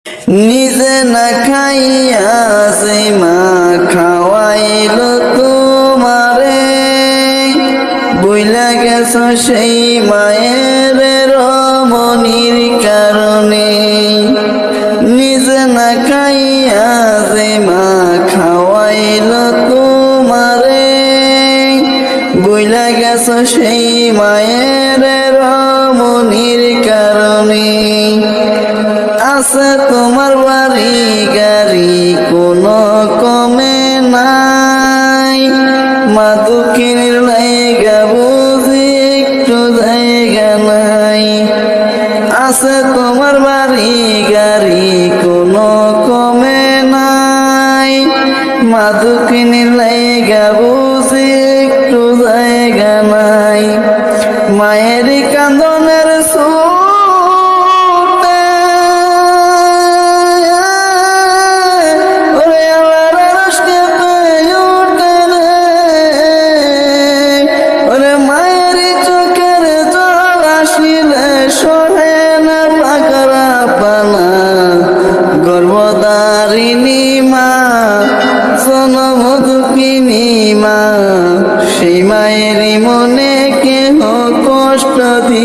নিজে না খাইয়া যে মা খাওয়াইল তোমারে, বুইলা গেছ সেই মায়ের রমণীর কারণে। নিজে না খাইয়া যে মা খাওয়াইল তোমারে, বুইলা গেছ সেই মায়ের রমণীর কারণে। আছে তোমার বাড়ি গাড়ি কোনো কমে নাই, মা দুঃখিনীর লাইগা বুঝি একটু জায়গা নাই। আছে তোমার বাড়ি গাড়ি কোনো কমে নাই, মা দুঃখিনীর লাইগা বুঝি একটু জায়গা নাই। মায়ের কান্দনের গর্ভধারিণী মা, জনম দুঃখিনী মা, সেই মায়েরই মনে কেহ কষ্ট দি